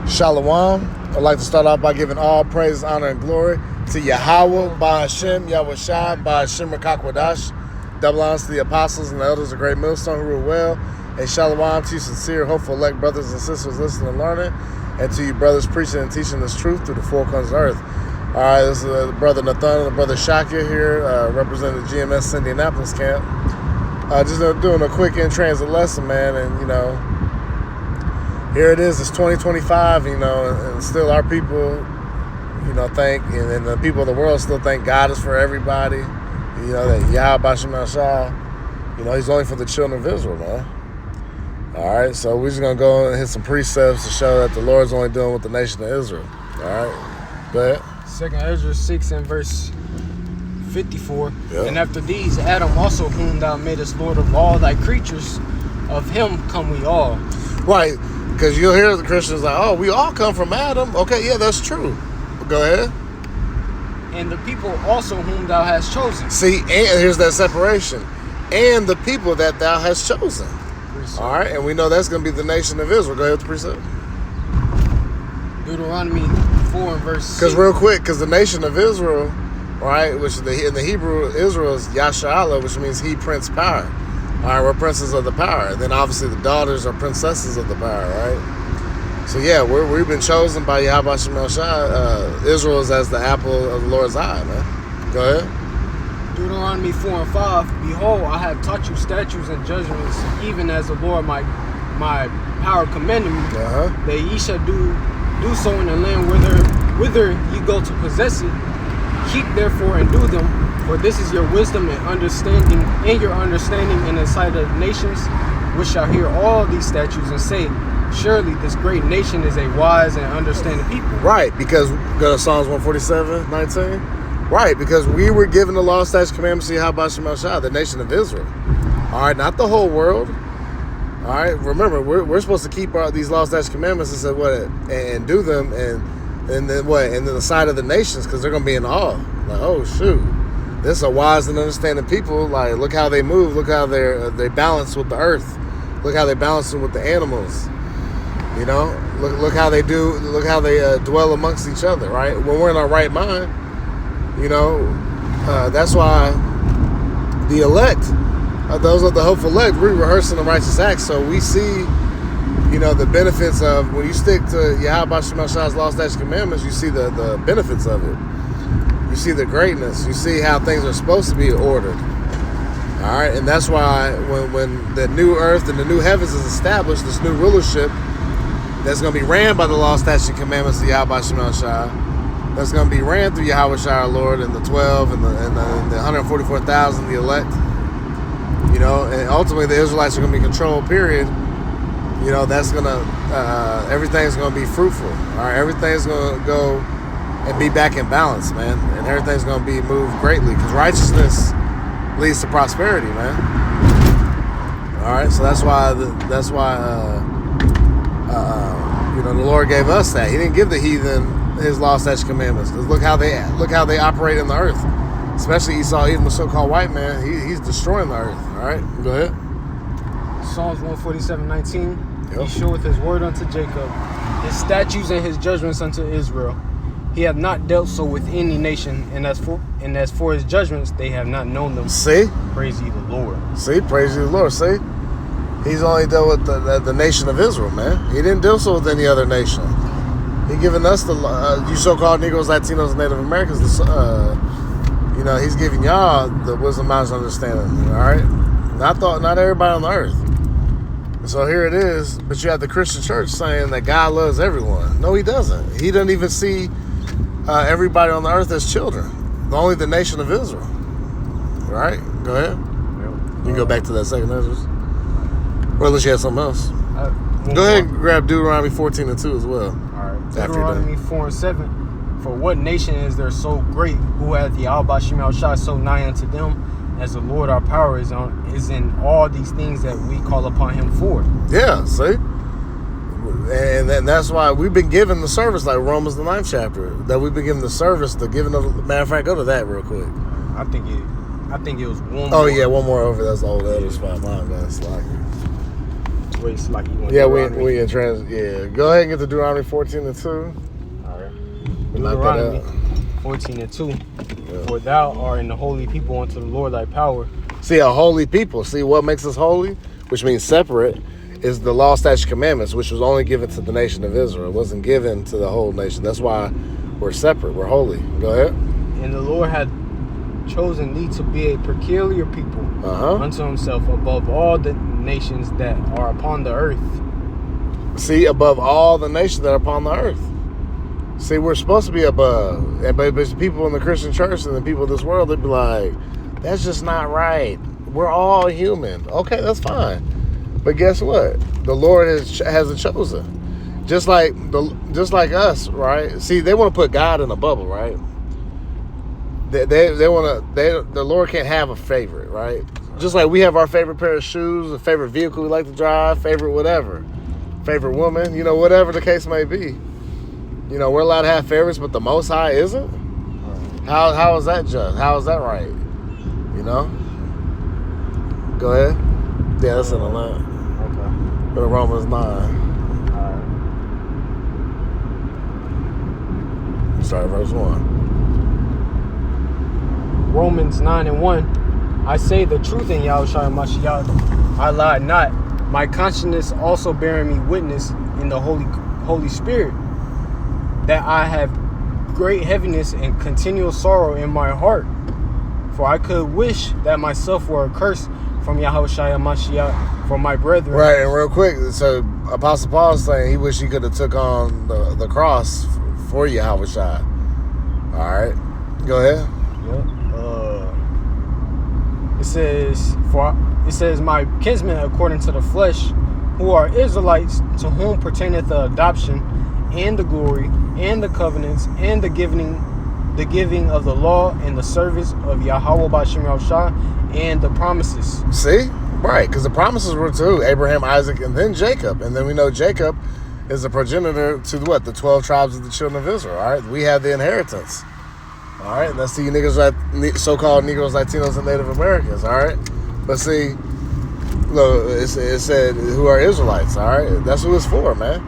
Shalom. I'd like to start off by giving all praise, honor, and glory to Yahweh, Ba'Hashem, Yahweh Shai, Ba'Hashem Rakakwadash. Double honors to the apostles and the elders of Great Millstone who rule well. And shalom to you sincere, hopeful, elect brothers and sisters listening and learning. And to you brothers preaching and teaching this truth through the four corners of earth. All right, this is Brother Nathan and Brother Shakir here, representing the GMS Indianapolis camp. Just doing a quick in-transit lesson, man, and, here it is, it's 2025, and still our people, think, and the people of the world still think God is for everybody, that Yahweh B'Shem Shah, he's only for the children of Israel, man. All right, so we're just going to go and hit some precepts to show that the Lord's only dealing with the nation of Israel. All right, go ahead. 2nd Ezra 6 and verse 54. Yep. And after these, Adam also, whom thou madest Lord of all thy creatures, of him come we all. Right, because you'll hear the Christians like, oh, we all come from Adam. Okay, yeah, that's true. Go ahead. And the people also whom thou hast chosen. See, and here's that separation. And the people that thou hast chosen. Precept. All right, and we know that's going to be the nation of Israel. Go ahead with the precept. Deuteronomy 4 and verse 6. Because real quick, because the nation of Israel, right, which in the Hebrew, Israel is Yasha'Allah, which means he prince power. All right, we're princes of the power. And then obviously the daughters are princesses of the power, right? So yeah, we've been chosen by Yahweh Shemel Shai. Israel is as the apple of the Lord's eye, man. Go ahead. Deuteronomy 4 and 5. Behold, I have taught you statutes and judgments, even as the Lord my power commanded me, that ye shall do so in the land whither ye go to possess it. Keep therefore and do them, for this is your wisdom and understanding, in the sight of the nations, which shall hear all these statutes and say, surely this great nation is a wise and understanding people. Right, because go to Psalms 147:19. Right, because we were given the law, statutes, commandments, Yahweh Shemel Shai, the nation of Israel. All right, not the whole world. All right, remember, we're supposed to keep these laws, statutes, commandments and say what and do them and then what? And then the side of the nations, because they're going to be in awe. Like, oh, shoot. This is a wise and understanding people. Like, look how they move. Look how they balance with the earth. Look how they balance with the animals. Look how they do. Look how they dwell amongst each other, right? When we're in our right mind, that's why the elect, those are the hopeful elect, we're rehearsing the righteous acts. So we see the benefits of when you stick to Yahweh Shemel Shai's law, statutes, commandments, you see the benefits of it. You see the greatness. You see how things are supposed to be ordered. All right, and that's why when the new earth and the new heavens is established, this new rulership that's going to be ran by the law, statutes, and commandments of Yahweh Shemel Shai, that's going to be ran through Yahweh Shai our Lord and the 12 and the 144,000, the elect. And ultimately the Israelites are going to be controlled, period. That's going to, everything's going to be fruitful. All right, everything's going to go and be back in balance, man. And everything's going to be moved greatly because righteousness leads to prosperity, man. All right, so that's why the Lord gave us that. He didn't give the heathen his law, statutes, commandments. Because look how they operate in the earth. Especially Esau, even the so-called white man, he's destroying the earth. All right, go ahead. Psalms 147:19. Yep. He showeth his word unto Jacob, his statutes and his judgments unto Israel. He hath not dealt so with any nation, and as for his judgments, they have not known them. See? Praise ye the Lord. See? Praise ye the Lord. See? He's only dealt with the nation of Israel, man. He didn't deal so with any other nation. He given us you so-called Negroes, Latinos, and Native Americans, he's giving y'all the wisdom, knowledge, and understanding. All right? Not everybody on the earth. So here it is, but you have the Christian church saying that God loves everyone. No, he doesn't. He doesn't even see everybody on the earth as children. Only the nation of Israel. All right? Go ahead. You can go back to that 2nd Ezra. Or unless you have something else. Go ahead and grab Deuteronomy 14:2 as well. All right. Deuteronomy 4 and 7. For what nation is there so great, who hath the Yahweh Shemel Shai so nigh unto them, as the Lord our power is in all these things that we call upon him for? Yeah, see? And that's why we've been given the service, like Romans the 9th chapter, that we've been given the service, matter of fact, go to that real quick. I think it was one Oh, more. yeah, one more over. That's the old elder spot. My God, it's like Wait, it's like you want. Yeah, we in Yeah, go ahead and get to Deuteronomy 14:2. All right. We knock that out. 14:2. Yeah. For thou art in the holy people unto the Lord thy power. See, a holy people. See, what makes us holy, which means separate, is the law, statutes, commandments, which was only given to the nation of Israel. It wasn't given to the whole nation. That's why we're separate. We're holy. Go ahead. And the Lord had chosen thee to be a peculiar people unto himself above all the nations that are upon the earth. See, above all the nations that are upon the earth. See, we're supposed to be above. But people in the Christian church and the people of this world, they'd be like, that's just not right. We're all human. Okay, that's fine. But guess what? The Lord has a chosen. Just like us, right? See, they want to put God in a bubble, right? They want to. The Lord can't have a favorite, right? Just like we have our favorite pair of shoes, a favorite vehicle we like to drive, favorite whatever, favorite woman, whatever the case may be. We're allowed to have favorites, but the Most High isn't. How is that just? How is that right? Go ahead. Yeah, that's in the line. Okay. Go to Romans 9. All right. Start at verse 1. Romans 9:1. I say the truth in Yahushua Mashiach. I lie not. My conscience also bearing me witness in the Holy Spirit that I have great heaviness and continual sorrow in my heart. For I could wish that myself were accursed from Yahushua Mashiach for my brethren. Right, and real quick, so Apostle Paul is saying he wished he could have took on the cross for Yahushua. All right, go ahead. Yep. It says, my kinsmen according to the flesh, who are Israelites, to whom pertaineth the adoption, and the glory, and the covenants, and the giving of the law, and the service of Yahweh B'Shem Yahushua, and the promises. See? Right, because the promises were to Abraham, Isaac, and then Jacob. And then we know Jacob is the progenitor to what? The 12 tribes of the children of Israel, all right? We have the inheritance. All right, and that's the niggas, so-called Negroes, Latinos, and Native Americans, all right? But see, look, it said, who are Israelites, all right? That's who it's for, man.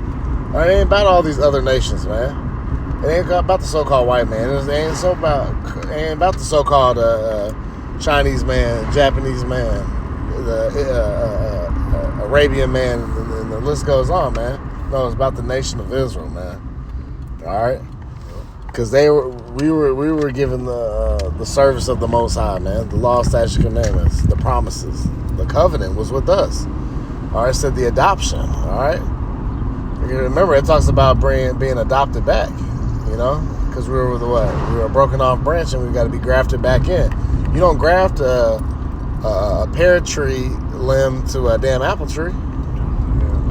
All right, it ain't about all these other nations, man. It ain't about the so-called white man. It ain't about the so-called Chinese man, Japanese man, the Arabian man, and the list goes on, man. No, it's about the nation of Israel, man. All right? Because we were given the service of the Most High, man. The law, statutes, commandments, the promises, the covenant was with us. All right, it said the adoption. All right, you remember it talks about being adopted back. Because we were we were a broken off branch and we got to be grafted back in. You don't graft a pear tree limb to a damn apple tree.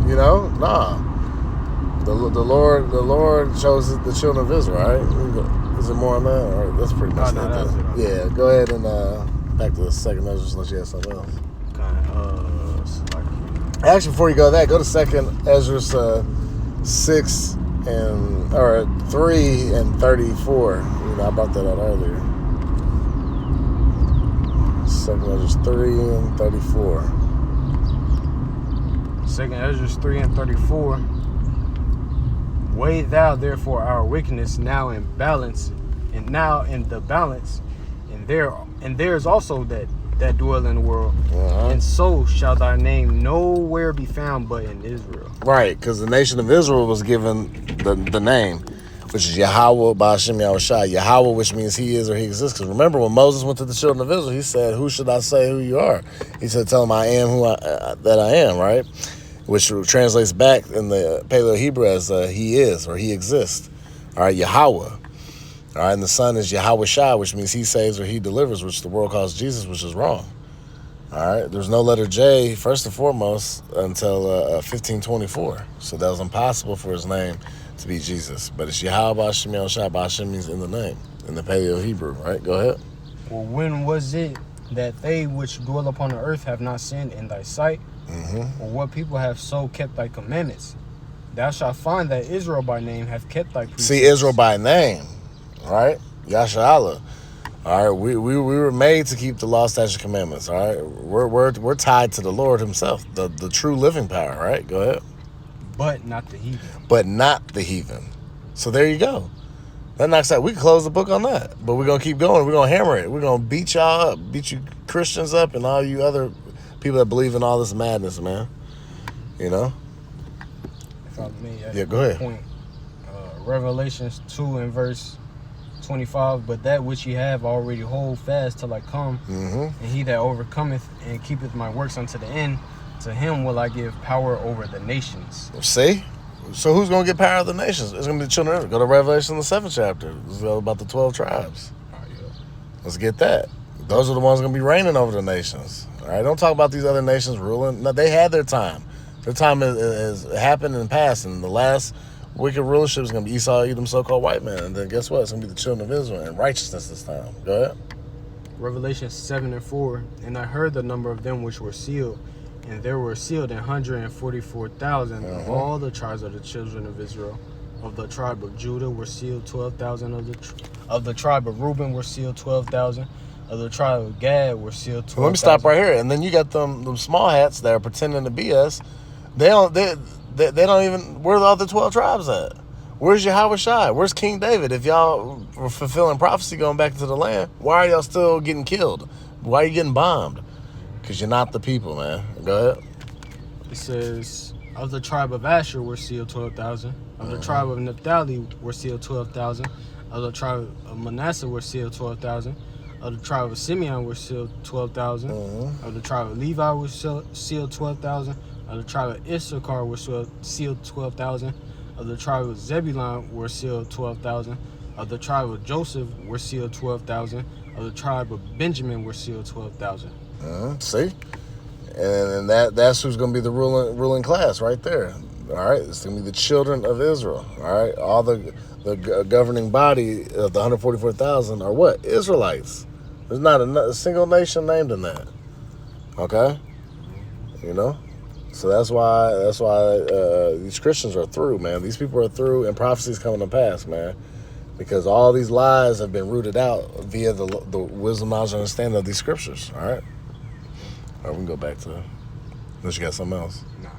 Nah. The Lord chose the children of Israel, right? Is it more on that? Or that's pretty much that. Yeah, go ahead and back to the second Ezra unless you have something else. Actually, before you go to that, go to second Ezra 3 and 34. I brought that out earlier. Second Ezra 3 and 34. Second Ezra 3 and 34. Weigh thou therefore our wickedness now in balance, and now in the balance, and there is also that dwell in the world, and so shall thy name nowhere be found but in Israel. Right, because the nation of Israel was given the name, which is Yahweh B'Shem Yahushua. Yahweh, which means he is or he exists. Because remember, when Moses went to the children of Israel, he said, "Who should I say who you are?" He said, "Tell them I am that I am." Right. Which translates back in the Paleo-Hebrew as he is or he exists. All right, Yahweh. All right, and the Son is Yahweh Shai, which means he saves or he delivers, which the world calls Jesus, which is wrong. All right, there's no letter J, first and foremost, until 1524. So that was impossible for his name to be Jesus. But it's Yahweh B'Shem Yahushua. B'Shem means in the name, in the Paleo-Hebrew, right? Go ahead. Well, when was it that they which dwell upon the earth have not sinned in thy sight? Or what people have so kept thy commandments? Thou shalt find that Israel by name have kept thy precepts. See, Israel by name, right? Yasha Allah. All right, we were made to keep the law, statutes, commandments. All right, we're tied to the Lord Himself, the true living power. Right, go ahead. But not the heathen. But not the heathen. So there you go. That knocks out. We can close the book on that, but we're gonna keep going. We're gonna hammer it. We're gonna beat y'all up, beat you Christians up, and all you other people that believe in all this madness, man. You know. If I may, yeah, go ahead. Point, Revelations 2 and verse 25. But that which ye have already hold fast till I come, and he that overcometh and keepeth my works unto the end, to him will I give power over the nations. See. So who's going to get power of the nations? It's going to be the children of Israel. Go to Revelation, the 7th chapter. It's about the 12 tribes. Let's get that. Those are the ones going to be reigning over the nations. All right, don't talk about these other nations ruling. No, they had their time. Their time has happened and passed, and the last wicked rulership is going to be Esau, Edom, so-called white man. And then guess what? It's going to be the children of Israel in righteousness this time. Go ahead. Revelation 7 and 4. And I heard the number of them which were sealed, and there were sealed 144,000 of all the tribes of the children of Israel. Of the tribe of Judah were sealed 12,000. Of the tribe of Reuben were sealed 12,000. Of the tribe of Gad were sealed 12,000. Well, let me stop right here. And then you got them small hats that are pretending to be us. They don't even. Where are the other 12 tribes at? Where's Yahweh Shai? Where's King David? If y'all were fulfilling prophecy going back into the land, why are y'all still getting killed? Why are you getting bombed? Because you're not the people, man. Go ahead. It says, of the tribe of Asher were sealed 12,000. Of the tribe of Naphtali were sealed 12,000. Of the tribe of Manasseh were sealed 12,000. Of the tribe of Simeon were sealed 12,000. Of the tribe of Levi were sealed 12,000. Of the tribe of Issachar were sealed 12,000. Of the tribe of Zebulun were sealed 12,000. Of the tribe of Joseph were sealed 12,000. Of the tribe of Benjamin were sealed 12,000. See? And that's who's going to be the ruling class right there. All right? It's going to be the children of Israel. All right? All the governing body of the 144,000 are what? Israelites. There's not a single nation named in that. Okay? You know? So that's why these Christians are through, man. These people are through, and prophecy's coming to pass, man. Because all these lies have been rooted out via the wisdom, knowledge, and understanding of these scriptures. All right? All right, we can go back to, unless you got something else. No.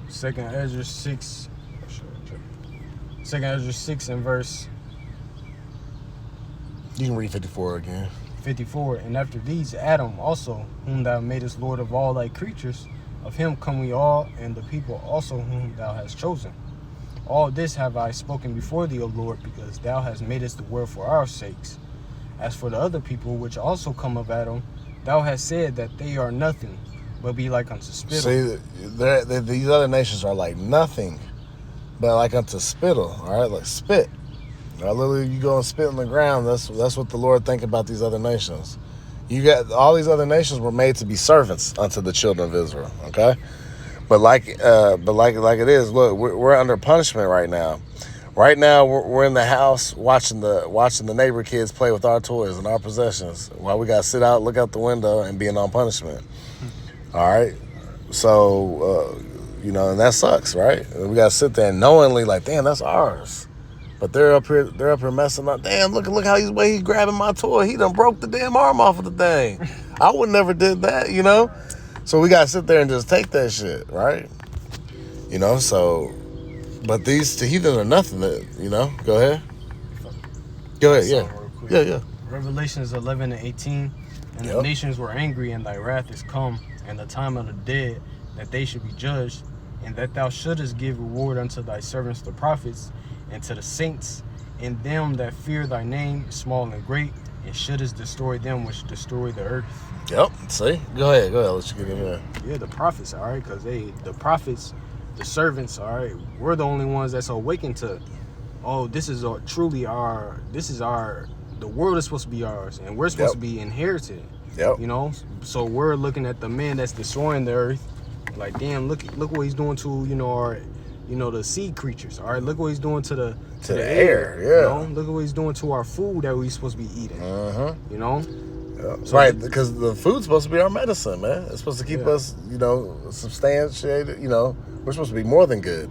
Second Ezra 6 and verse. You can read 54 again. 54. And after these, Adam also, whom thou madest Lord of all thy creatures, of him come we all, and the people also whom thou hast chosen. All this have I spoken before thee, O Lord, because thou hast made us the word for our sakes. As for the other people which also come of Adam, thou hast said that they are nothing, but be like unto spittle. See, these other nations are like nothing, but like unto spittle. All right, like spit. All right, literally, you go and spit on the ground. That's what the Lord think about these other nations. You got all these other nations were made to be servants unto the children of Israel. Okay. But like it is, look, we're under punishment right now. Right now, we're in the house watching the neighbor kids play with our toys and our possessions, while we got to sit out, look out the window, and being on punishment. All right, so and that sucks, right? We got to sit there knowingly, like, damn, that's ours. But they're up here messing up. Damn, look how he's grabbing my toy. He done broke the damn arm off of the thing. I would never did that, you know. So we gotta sit there and just take that shit, right? You know, so, but these heathens are nothing. Go ahead. Yeah. Revelations 11 and 18. And the nations were angry, and thy wrath is come, and the time of the dead, that they should be judged, and that thou shouldest give reward unto thy servants the prophets, and to the saints, and them that fear thy name, small and great, and shouldest destroy them which destroy the earth. Yep. See? Go ahead. Let's get in there. Yeah, the prophets, all right, because the prophets, the servants, all right, we're the only ones that's awakened to, this is truly our, the world is supposed to be ours, and we're supposed to be inherited. Yep. You know, so we're looking at the man that's destroying the earth, like, damn, look what he's doing to, our, the sea creatures. All right, look what he's doing to the air. Yeah. Look what he's doing to our food that we're supposed to be eating. Yeah. So right, because the food's supposed to be our medicine, man. It's supposed to keep us, substantiated. We're supposed to be more than good.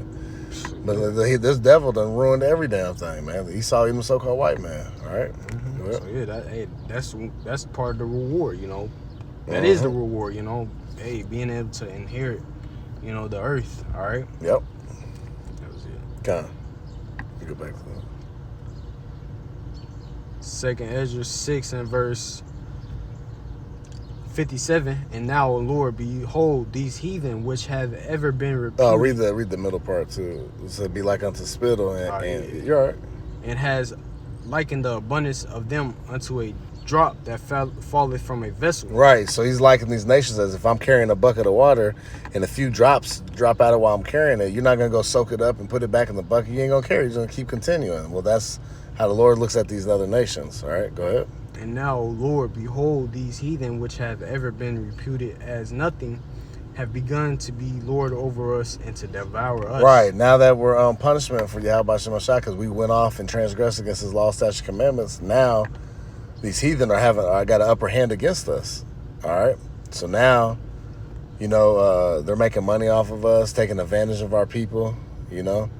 But this devil done ruined every damn thing, man. Esau, even so-called white man. All right. Mm-hmm. So yeah, that's part of the reward. You know, that is the reward. You know, hey, being able to inherit, you know, the earth. All right. Yep. That was it. Kind of. Go back to that. 2nd Ezra 6 and verse 57. And now, O Lord, behold these heathen which have ever been reputed. Oh, read the middle part too. It said, "Be like unto spittle," and you're all right. And has likened the abundance of them unto a drop that falleth from a vessel. Right. So he's liking these nations as if I'm carrying a bucket of water and a few drops drop out of while I'm carrying it. You're not gonna go soak it up and put it back in the bucket. You ain't gonna carry it. You're gonna keep continuing. Well, that's how the Lord looks at these other nations. All right, go ahead. And now, O Lord, behold these heathen which have ever been reputed as nothing have begun to be Lord over us and to devour us. Right. Now that we're on punishment for Yahweh Shemashah because we went off and transgressed against his law, statutes, commandments, now these heathen got an upper hand against us. All right. So now, you know, they're making money off of us, taking advantage of our people, you know,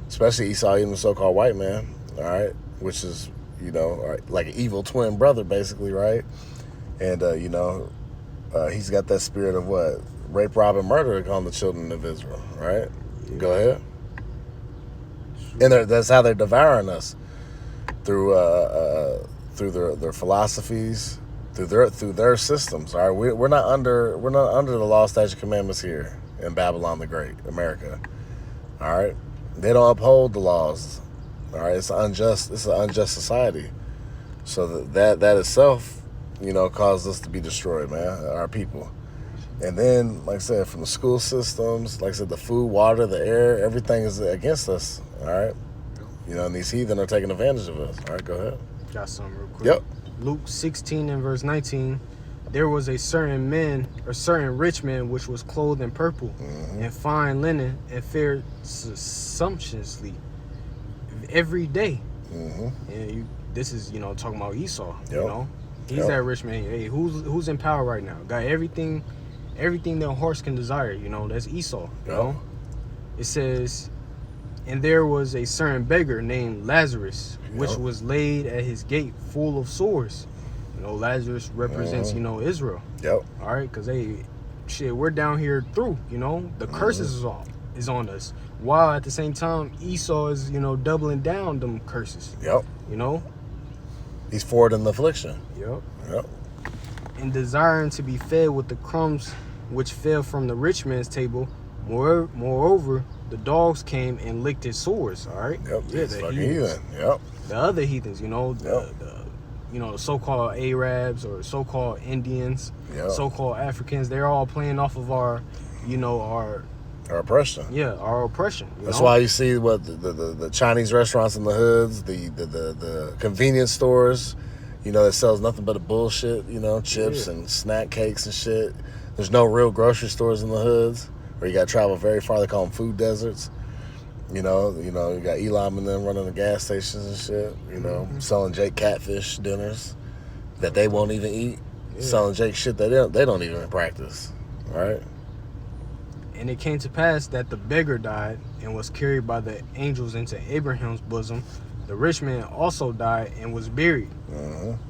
especially Esau, even the so-called white man. All right. Which is, you know, like an evil twin brother, basically. Right. And, you know, he's got that spirit of what? Rape, rob, and murder on the children of Israel. Right. Yeah. Go ahead. And that's how they're devouring us through their philosophies, through their systems. All right, we're not under the law, statute, commandments here in Babylon the Great, America. All right, they don't uphold the laws. All right, it's an unjust society. So that itself, you know, caused us to be destroyed, man, our people. And then, like I said, from the school systems, like I said, the food, water, the air, everything is against us. All right, you know, and these heathen are taking advantage of us. All right, go ahead. Got something real quick. Yep. Luke 16 and verse 19. There was a certain rich man which was clothed in purple and fine linen and fared sumptuously every day. And this is, you know, talking about Esau. Yep. You know, he's that rich man. Hey, who's in power right now? Got everything their hearts can desire. You know, that's Esau. You know, it says. And there was a certain beggar named Lazarus, which was laid at his gate full of sores. You know, Lazarus represents, you know, Israel. Yep. All right, because we're down here through, you know, the curses is on us. While at the same time, Esau is, you know, doubling down them curses. Yep. You know? He's forward in the affliction. Yep. And desiring to be fed with the crumbs which fell from the rich man's table, moreover, the dogs came and licked his sores. All right. Yep. Yeah, the heathen. Yep. The other heathens, you know, the so-called Arabs or so-called Indians, so-called Africans. They're all playing off of our oppression. Yeah, our oppression. That's why you see what the Chinese restaurants in the hoods, the convenience stores, you know, that sells nothing but a bullshit. You know, chips and snack cakes and shit. There's no real grocery stores in the hoods. Or you got to travel very far. They call them food deserts. You know, you got Elam and them running the gas stations and shit. You know, selling Jake catfish dinners that they won't even eat. Selling Jake shit that they don't even practice. Right. And it came to pass that the beggar died and was carried by the angels into Abraham's bosom. The rich man also died and was buried.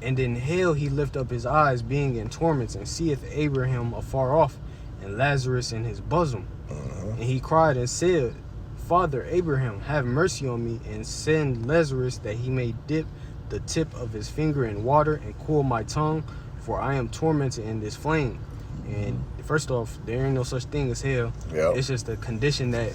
And in hell he lift up his eyes, being in torments, and seeth Abraham afar off, and Lazarus in his bosom. And he cried and said, Father Abraham, have mercy on me, and send Lazarus that he may dip the tip of his finger in water and cool my tongue, for I am tormented in this flame. And first off, there ain't no such thing as hell. It's just a condition that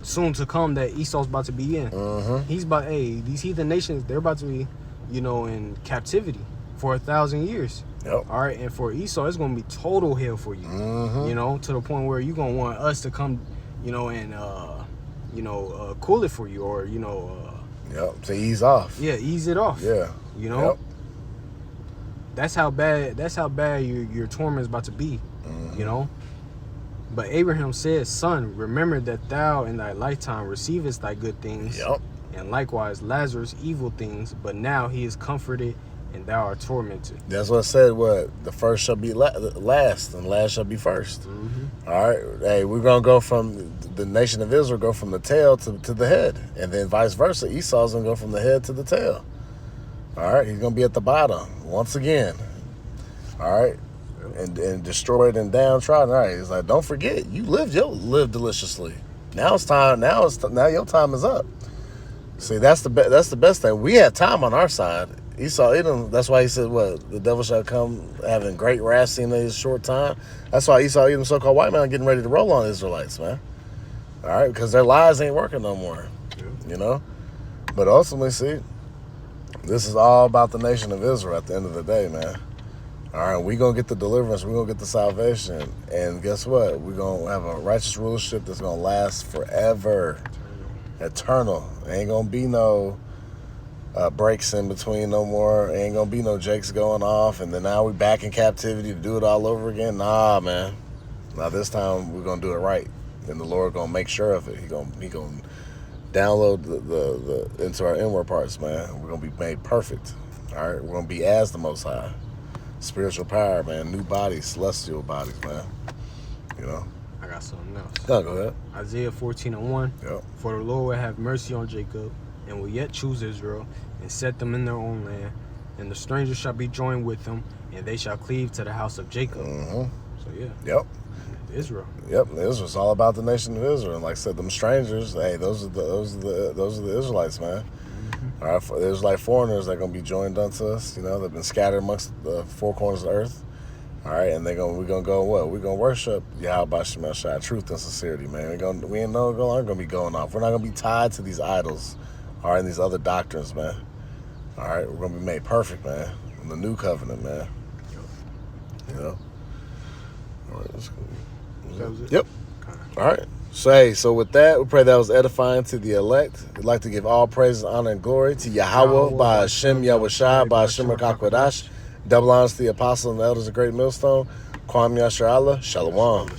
soon to come that Esau's about to be in. He's about, these heathen nations, they're about to be, you know, in captivity for 1,000 years. All right, and for Esau, it's gonna be total hell for you. You know, to the point where you're gonna want us to come, you know, and cool it for you, or you know, to ease off. Yeah, ease it off. Yeah, you know. That's how bad your torment is about to be. You know. But Abraham said, Son, remember that thou in thy lifetime receivest thy good things, and likewise Lazarus evil things, but now he is comforted and thou art tormented. That's what it said. What the first shall be last, and last shall be 1st. All right. Hey, we're gonna go from the nation of Israel, go from the tail to the head, and then vice versa. Esau's gonna go from the head to the tail. All right. He's gonna be at the bottom once again. All right. And destroyed and downtrodden. All right. He's like, don't forget, you live deliciously. Now it's time. Now your time is up. See, that's the best thing. We had time on our side. Esau, Edom, that's why he said, what? The devil shall come having great wrath in his short time. That's why Esau, Edom, so-called white man, getting ready to roll on the Israelites, man. All right, because their lies ain't working no more, you know? But ultimately, see, this is all about the nation of Israel at the end of the day, man. All right, we're going to get the deliverance. We're going to get the salvation. And guess what? We're going to have a righteous rulership that's going to last forever. Eternal. Ain't gonna be no breaks in between no more. Ain't gonna be no jakes going off, and then now we back in captivity to do it all over again. Nah, man. Now this time we're gonna do it right, and the Lord gonna make sure of it. He gonna download the into our inward parts, man. We're gonna be made perfect. All right, we're gonna be as the Most High, spiritual power, man. New bodies, celestial bodies, man. You know. I got something else. Go ahead. Isaiah 14:1. Yep. For the Lord will have mercy on Jacob, and will yet choose Israel, and set them in their own land. And the strangers shall be joined with them, and they shall cleave to the house of Jacob. Mm-hmm. So yeah. Yep. Israel. Yep. Israel's all about the nation of Israel. And like I said, them strangers, hey, those are the Israelites, man. Mm-hmm. All right. There's like foreigners that are gonna be joined unto us. You know, they've been scattered amongst the four corners of the earth. All right, and we're gonna go what? We're gonna worship Yahweh Shemel Shai, truth and sincerity, man. We ain't gonna be going off. We're not gonna be tied to these idols, all right, and these other doctrines, man. All right, we're gonna be made perfect, man, in the new covenant, man. You know. All right, let's go. That was it? Yep. All right. So with that, we pray that was edifying to the elect. We'd like to give all praise, honor, and glory to Yahweh by Hashem Yahushai, by Hashem HaKakodash. Double honors to the apostles and the elders of Great Millstone. Kwam Yasher Allah. Shalom.